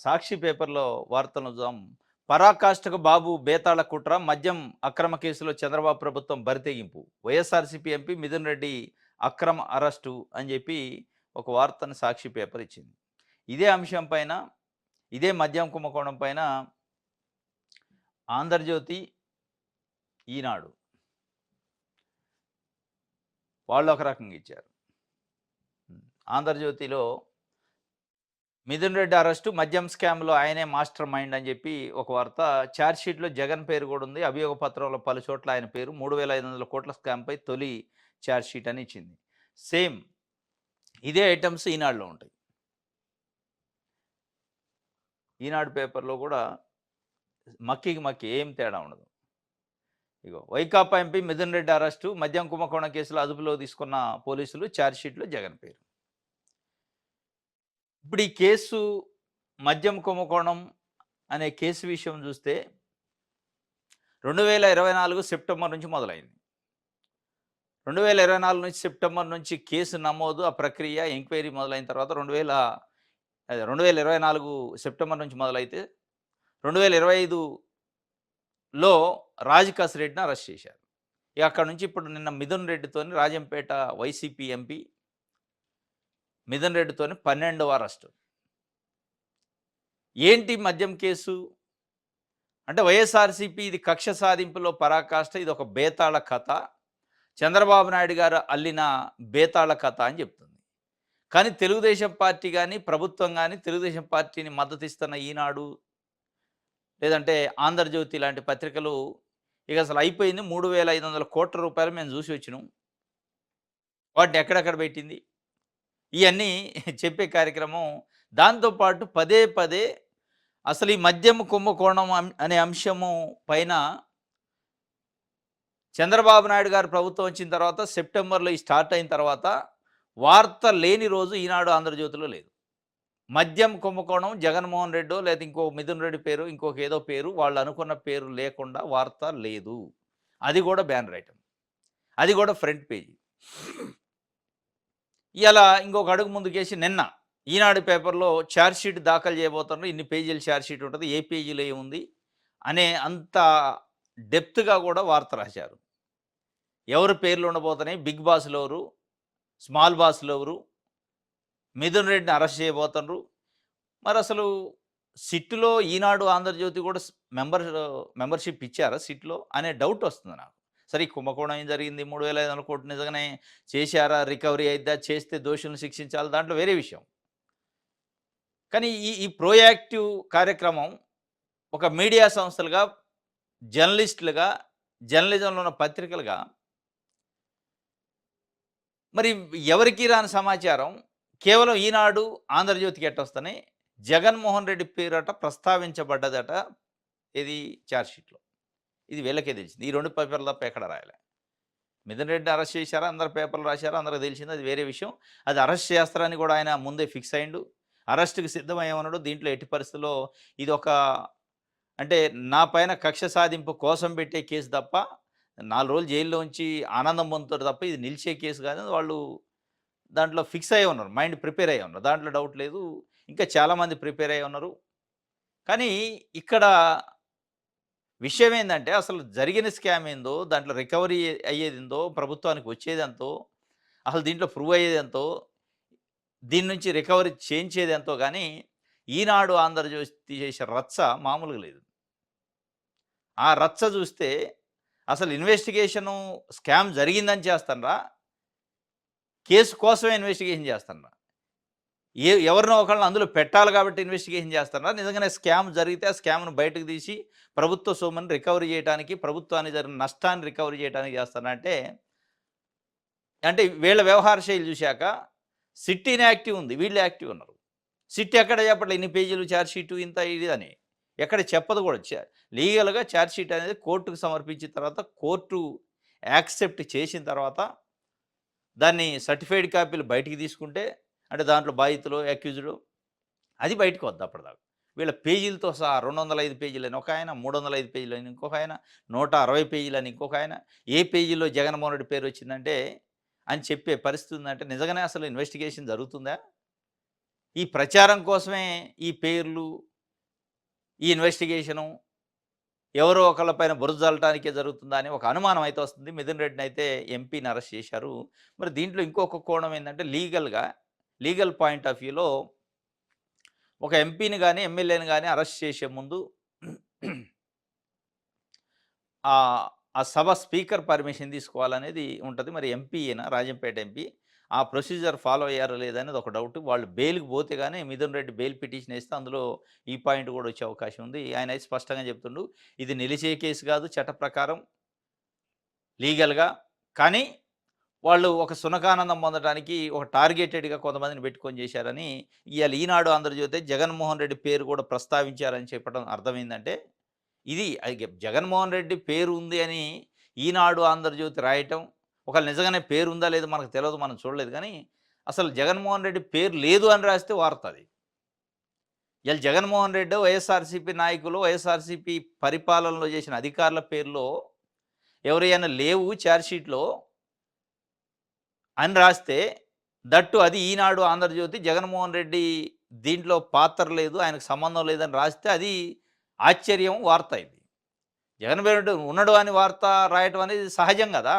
సాక్షి పేపర్‌లో వార్తలను చూద్దాం. పరాకాష్ఠకు బాబు బేతాళ కుట్ర, మద్యం అక్రమ కేసులో చంద్రబాబు ప్రభుత్వం బరితెగింపు. వైఎస్ఆర్‌సీపీ ఎంపీ మిథున్ రెడ్డి అక్రమ అరెస్టు అని చెప్పి ఒక వార్తను సాక్షి పేపర్ ఇచ్చింది. ఇదే అంశం పైన, ఇదే మద్యం కుంభకోణం పైన ఆంధ్రజ్యోతి, ఈనాడు వాళ్ళు ఒక రకంగా ఇచ్చారు. ఆంధ్రజ్యోతిలో మిథున్ రెడ్డి అరెస్టు, మద్యం స్కామ్‌లో ఆయనే మాస్టర్ మైండ్ అని చెప్పి ఒక వార్త. ఛార్జ్‌షీట్‌లో జగన్ పేరు కూడా ఉంది. అభియోగ పత్రంలో పలు చోట్ల ఆయన పేరు. 3,500 కోట్ల స్కామ్‌పై తొలి ఛార్జ్‌షీట్ అని ఇచ్చింది. సేమ్ ఇదే ఐటమ్స్ ఈనాడులో ఉంటాయి. ఈనాడు పేపర్‌లో కూడా మక్కికి మక్కి ఏం తేడా ఉండదు. ఇగో వైకాపా ఎంపీ మిథున్ రెడ్డి అరెస్టు, మద్యం కుంభకోణం కేసులో అదుపులో తీసుకున్న పోలీసులు, ఛార్జ్‌షీట్‌లో జగన్ పేరు. ఇప్పుడు ఈ కేసు మద్యం కుంభకోణం అనే కేసు విషయం చూస్తే 2024 సెప్టెంబర్ నుంచి మొదలైంది. 2024 నుంచి సెప్టెంబర్ నుంచి కేసు నమోదు, ఆ ప్రక్రియ, ఎంక్వైరీ మొదలైన తర్వాత 2024 సెప్టెంబర్ నుంచి మొదలైతే 2025లో రాజకాస్ రెడ్డిని అరెస్ట్ చేశారు. ఇక అక్కడ నుంచి ఇప్పుడు నిన్న మిథున్ రెడ్డితోని రాజంపేట వైసీపీ ఎంపీ మిథున్ రెడ్డితోని 12వ అరెస్టు. ఏంటి మద్యం కేసు అంటే వైఎస్ఆర్సీపీ ఇది కక్ష సాధింపులో పరాకాష్ట, ఇది ఒక బేతాళ కథ, చంద్రబాబు నాయుడు గారు అల్లిన బేతాళ కథ అని చెప్తుంది. కానీ తెలుగుదేశం పార్టీ కానీ, ప్రభుత్వం కానీ, తెలుగుదేశం పార్టీని మద్దతు ఇస్తున్న ఈనాడు లేదంటే ఆంధ్రజ్యోతి లాంటి పత్రికలు ఇక అసలు అయిపోయింది, 3,500 కోట్ల రూపాయలు మేము చూసి వచ్చినాం, వాటిని ఎక్కడెక్కడ పెట్టింది, ఇవన్నీ చెప్పే కార్యక్రమం. దాంతోపాటు పదే పదే అసలు ఈ మద్యం కుంభకోణం అనే అంశము పైన చంద్రబాబు నాయుడు గారు ప్రభుత్వం వచ్చిన తర్వాత సెప్టెంబర్లో ఈ స్టార్ట్ అయిన తర్వాత వార్త లేని రోజు ఈనాడు, ఆంధ్రజ్యోతిలో లేదు. మద్యం కుంభకోణం జగన్మోహన్ రెడ్డో లేదా ఇంకో మిథున్ రెడ్డి పేరు, ఇంకొక ఏదో పేరు, వాళ్ళు అనుకున్న పేరు లేకుండా వార్త లేదు. అది కూడా బ్యానర్ ఐటమ్, అది కూడా ఫ్రంట్ పేజీ. ఇలా ఇంకొక అడుగు ముందుకేసి నిన్న ఈనాడు పేపర్లో ఛార్జ్‌షీట్ దాఖలు చేయబోతున్నారు. ఇన్ని పేజీల ఛార్జ్‌షీట్ ఉంటుంది, ఏ పేజీలో ఏముంది అనే అంత డెప్త్గా కూడా వార్త రాశారు. ఎవరి పేర్లు ఉండబోతున్నాయి, బిగ్ బాస్లు ఎవరు, స్మాల్ బాస్లు ఎవరు, మిథున్ రెడ్డిని అరెస్ట్ చేయబోతున్నారు. మరి అసలు సిట్‌లో ఈనాడు, ఆంధ్రజ్యోతి కూడా మెంబర్షిప్ ఇచ్చారా సిట్‌లో అనే డౌట్ వస్తుంది నాకు. సరే ఈ కుంభకోణం ఏం జరిగింది, 3,500 కోట్లు నిజంగానే చేశారా, రికవరీ అయిద్దా, చేస్తే దోషులను శిక్షించాలి, దాంట్లో వేరే విషయం. కానీ ఈ ఈ ప్రోయాక్టివ్ కార్యక్రమం ఒక మీడియా సంస్థలుగా, జర్నలిస్టులుగా, జర్నలిజంలో ఉన్న పత్రికలుగా మరి ఎవరికి రాని సమాచారం కేవలం ఈనాడు, ఆంధ్రజ్యోతికి ఎట్టొస్తున్నాయి. జగన్మోహన్ రెడ్డి పేరట ప్రస్తావించబడ్డదట ఇది ఛార్జ్‌షీట్‌లో. ఇది వీళ్ళకే తెలిసింది. ఈ 2 పేపర్లు తప్ప ఎక్కడ రాయలే. మిథున్ రెడ్డి అరెస్ట్ చేశారా, అందరు పేపర్లు రాశారా, అందరికి తెలిసింది, అది వేరే విషయం. అది అరెస్ట్ చేస్తారని కూడా ఆయన ముందే ఫిక్స్ అయ్యిండు. అరెస్ట్‌కి సిద్ధమయ్యామన్నాడు. దీంట్లో ఎట్టి పరిస్థితుల్లో ఇదొక అంటే నా పైన కక్ష సాధింపు కోసం పెట్టే కేసు తప్ప, 4 రోజులు జైల్లో ఉంచి ఆనందం పొందుతారు తప్ప ఇది నిలిచే కేసు కాదని వాళ్ళు దాంట్లో ఫిక్స్ అయ్యి ఉన్నారు. మైండ్ ప్రిపేర్ అయ్యి ఉన్నారు. దాంట్లో డౌట్ లేదు. ఇంకా చాలామంది ప్రిపేర్ అయ్యి ఉన్నారు. కానీ ఇక్కడ విషయం ఏందంటే అసలు జరిగిన స్కామ్ ఏందో, దాంట్లో రికవరీ అయ్యేదేందో, ప్రభుత్వానికి వచ్చేదెంతో, అసలు దీంట్లో ప్రూవ్ అయ్యేదెంతో, దీని నుంచి రికవరీ చేయించేదెంతో కానీ ఈనాడు, ఆంధ్రజ్యోతి చేసే రచ్చ మామూలుగా లేదు. ఆ రచ్చ చూస్తే అసలు ఇన్వెస్టిగేషను స్కామ్ జరిగిందని చేస్తాన్రా, కేసు కోసమే ఇన్వెస్టిగేషన్ చేస్తాన్రా, ఎవరినో ఒకళ్ళని అందులో పెట్టాలి కాబట్టి ఇన్వెస్టిగేషన్ చేస్తారా, నిజంగానే స్కామ్ జరిగితే ఆ స్కామ్ను బయటకు తీసి ప్రభుత్వ సొమ్ముని రికవరీ చేయడానికి, ప్రభుత్వానికి జరిగిన నష్టాన్ని రికవరీ చేయడానికి చేస్తారా అంటే వీళ్ళ వ్యవహార శైలి చూశాక సిట్ ఇన్యాక్టివ్ ఉంది, వీళ్ళు యాక్టివ్ ఉన్నారు. సిట్ ఎక్కడ చెప్పట్లే ఇన్ని పేజీలు ఛార్జ్‌షీటు ఇంత ఇది అని ఎక్కడ చెప్పదు కూడా. లీగల్గా ఛార్జ్‌షీట్ అనేది కోర్టుకు సమర్పించిన తర్వాత, కోర్టు యాక్సెప్ట్ చేసిన తర్వాత దాన్ని సర్టిఫైడ్ కాపీలు బయటికి తీసుకుంటే, అంటే దాంట్లో బాధితులు, అక్యూజ్డ్ అది బయటకు వద్దు. అప్పటిదాకా వీళ్ళ పేజీలతో సహా 205 పేజీలని ఒక ఆయన, 305 పేజీలని ఇంకొక ఆయన, 160 పేజీలని ఇంకొక ఆయన, ఏ పేజీలో జగన్మోహన్ రెడ్డి పేరు వచ్చిందంటే అని చెప్పే పరిస్థితి ఉందంటే నిజంగానే అసలు ఇన్వెస్టిగేషన్ జరుగుతుందా? ఈ ప్రచారం కోసమే ఈ పేర్లు, ఈ ఇన్వెస్టిగేషను ఎవరో ఒకళ్ళ పైన బురద జల్లటానికే జరుగుతుందా అని ఒక అనుమానం అయితే వస్తుంది. మిథున్ రెడ్డినైతే ఎంపీని అరెస్ట్ చేశారు. మరి దీంట్లో ఇంకొక కోణం ఏందంటే లీగల్ పాయింట్ ఆఫ్ వ్యూలో ఒక ఎంపీని గాని, ఎమ్మెల్యేని గాని అరెస్ట్ చేసే ముందు ఆ సభ స్పీకర్ పర్మిషన్ తీసుకోవాలనేది ఉంటది. మరి ఎంపీ ఈయన రాజంపేట ఎంపీ. ఆ ప్రొసీజర్ ఫాలో అయ్యారో లేదనేది ఒక డౌట్. వాళ్ళు బెయిల్‌కి పోతే గాని మిథున్ రెడ్డి బెయిల్ పిటిషన్ ఏస్తే అందులో ఈ పాయింట్ కూడా వచ్చే అవకాశం ఉంది. ఆయనైతే స్పష్టంగా చెప్తుండు. ఇది నిలిచే కేసు కాదు చట్ట ప్రకారం లీగల్‌గా. కానీ వాళ్ళు ఒక సునకానందం పొందడానికి ఒక టార్గెటెడ్‌గా కొంతమందిని పెట్టుకొని చేశారని ఇయాల ఈనాడు, ఆంధ్రజ్యోతి జగన్మోహన్ రెడ్డి పేరు కూడా ప్రస్తావించారని చెప్పడం అర్థమైందంటే ఇది జగన్మోహన్ రెడ్డి పేరు ఉంది అని ఈనాడు, ఆంధ్రజ్యోతి రాయటం ఒకవేళ నిజంగానే పేరు ఉందా లేదో మనకు తెలవదు. మనం చూడలేదు. కానీ అసలు జగన్మోహన్ రెడ్డి పేరు లేదు అని రాస్తే వార్త అది. ఇయాల జగన్మోహన్ రెడ్డో, వైఎస్ఆర్‌సీపీ నాయకులు, వైఎస్ఆర్‌సీపీ పరిపాలనలో చేసిన అధికారుల పేరులో ఎవరైనా లేవు ఛార్జ్‌షీట్‌లో అని రాస్తే దట్టు అది ఈనాడు, ఆంధ్రజ్యోతి జగన్మోహన్ రెడ్డి దీంట్లో పాత్ర లేదు, ఆయనకు సంబంధం లేదని రాస్తే అది ఆశ్చర్యం వార్త ఇది. జగన్మోహన్ రెడ్డి ఉన్నాడు అని వార్త రాయటం అనేది సహజం కదా!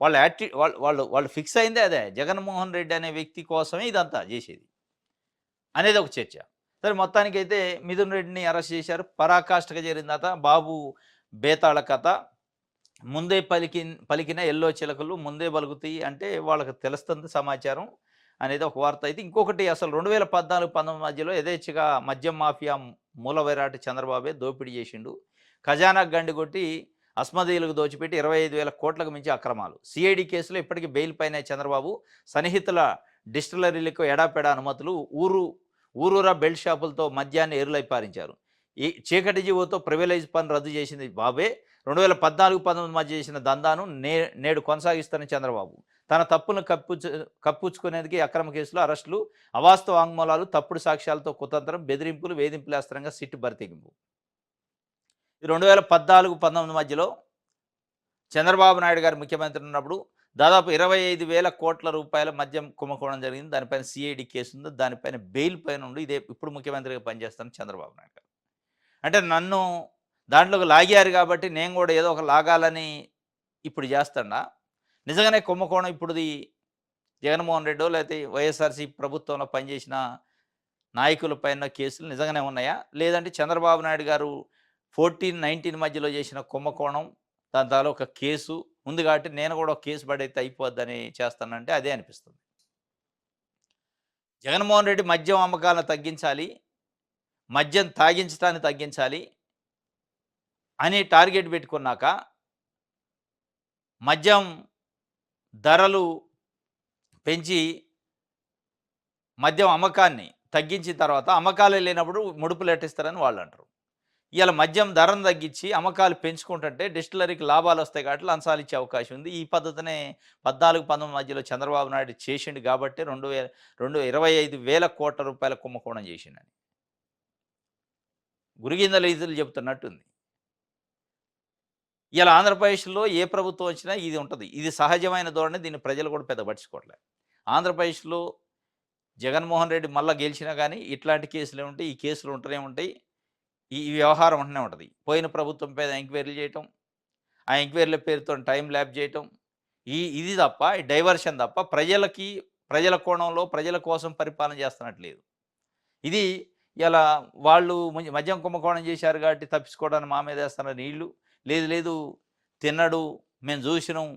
వాళ్ళ వాళ్ళు వాళ్ళు వాళ్ళు ఫిక్స్ అయిందే అదే. జగన్మోహన్ రెడ్డి అనే వ్యక్తి కోసమే ఇదంతా చేసేది అనేది ఒక చర్చ. సరే మొత్తానికైతే మిథున్ రెడ్డిని అరెస్ట్ చేశారు. పరాకాష్ఠగా చేరిందట. బాబు బేతాళ కథ. ముందే పలికిన ఎల్లో చిలకలు ముందే పలుకుతాయి అంటే వాళ్ళకి తెలుస్తుంది సమాచారం అనేది ఒక వార్త అయితే. ఇంకొకటి అసలు 2014, 19 మధ్యలో యథేచ్ఛగా మద్యం మాఫియా మూల విరాట్ చంద్రబాబే దోపిడీ చేసిండు. ఖజానాకు గండి కొట్టి అస్మదీయులకు దోచిపెట్టి 25,000 కోట్లకు మించి అక్రమాలు. సిఐడి కేసులో ఇప్పటికీ బెయిల్ పైనే చంద్రబాబు. సన్నిహితుల డిస్టిలరీలకు ఎడాపెడా అనుమతులు. ఊరూరా బెల్ట్ షాపులతో మద్యాన్ని ఏరులై పారించారు. ఈ చీకటి జీవోతో ప్రివిలేజ్ పన్ను రద్దు చేసింది బాబే. 2014, 19 మధ్య చేసిన దందాను నేడు కొనసాగిస్తున్న చంద్రబాబు. తన తప్పులను కప్పుచ్చుకునేందుకు అక్రమ కేసులు, అరెస్టులు, అవాస్తవ వాంగ్మూలాలు, తప్పుడు సాక్ష్యాలతో కుతంత్రం, బెదిరింపులు, వేధింపులేస్త్రంగా సిట్టు బరితెగింపు. 2014, 19 మధ్యలో చంద్రబాబు నాయుడు గారు ముఖ్యమంత్రి ఉన్నప్పుడు దాదాపు 25,000 కోట్ల రూపాయల మద్యం కుంభకోణం జరిగింది. దానిపైన సిఐడి కేసు ఉంది. దానిపైన బెయిల్ పైన ఉండి ఇదే ఇప్పుడు ముఖ్యమంత్రిగా పనిచేస్తాను చంద్రబాబు నాయుడు గారు. అంటే నన్ను దాంట్లోకి లాగారు కాబట్టి నేను కూడా ఏదో ఒక లాగాలని ఇప్పుడు చేస్తాడా? నిజంగానే కుంభకోణం ఇప్పుడుది జగన్మోహన్ రెడ్డో లేకపోతే వైఎస్ఆర్సీపీ ప్రభుత్వంలో పనిచేసిన నాయకుల పైన కేసులు నిజంగానే ఉన్నాయా? లేదంటే చంద్రబాబు నాయుడు గారు 14, 19 మధ్యలో చేసిన కుంభకోణం దాని తాలూకా కేసు ఉంది కాబట్టి నేను కూడా ఒక కేసు పడైతే అయిపోద్దని చేస్తానంటే అదే అనిపిస్తుంది. జగన్మోహన్ రెడ్డి మద్యం అమ్మకాలను తగ్గించాలి, మద్యం తాగించడాన్ని తగ్గించాలి అని టార్గెట్ పెట్టుకున్నాక మద్యం ధరలు పెంచి మద్యం అమ్మకాన్ని తగ్గించిన తర్వాత అమ్మకాలే లేనప్పుడు ముడుపులు ఎట్టిస్తారని వాళ్ళు అంటారు. ఇవాళ మద్యం ధరను తగ్గించి అమ్మకాలు పెంచుకుంటుంటే డిస్టిలరీకి లాభాలు వస్తాయి కాబట్టి లంచాలు ఇచ్చే అవకాశం ఉంది. ఈ పద్ధతినే 14, 19 మధ్యలో చంద్రబాబు నాయుడు చేసిండు కాబట్టి 25,000 కోట్ల రూపాయల కుంభకోణం చేసిండని గురిగిందల ఇదులు చెబుతున్నట్టుంది. ఇలా ఆంధ్రప్రదేశ్లో ఏ ప్రభుత్వం వచ్చినా ఇది ఉంటుంది. ఇది సహజమైన ధోరణి. దీన్ని ప్రజలు కూడా పెద్ద పట్టించుకోవట్లేదు. ఆంధ్రప్రదేశ్లో జగన్మోహన్ రెడ్డి మళ్ళా గెలిచినా కానీ ఇట్లాంటి కేసులే ఉంటాయి. ఈ కేసులు ఉంటూనే ఉంటాయి. ఈ వ్యవహారం ఉంటూనే ఉంటుంది. పోయిన ప్రభుత్వం మీద ఎంక్వైరీలు చేయటం, ఆ ఎంక్వైరీల పేరుతో టైం ల్యాప్ చేయటం, ఇది తప్ప డైవర్షన్ తప్ప ప్రజల కోణంలో ప్రజల కోసం పరిపాలన చేస్తున్నట్లేదు. ఇది ఇలా వాళ్ళు మద్యం కుంభకోణం చేశారు కాబట్టి తప్పించుకోవడానికి మా మీద వేస్తున్నారు నీళ్లు. లేదు తిన్నడు, మేము చూసినాం,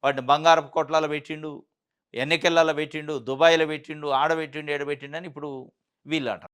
వాటిని బంగారపు కొట్లాలో పెట్టిండు, ఎన్నికలలో పెట్టిండు, దుబాయ్లో పెట్టిండు, ఆడబెట్టిండు, ఏడబెట్టిండు అని ఇప్పుడు వీళ్ళు అంటారు.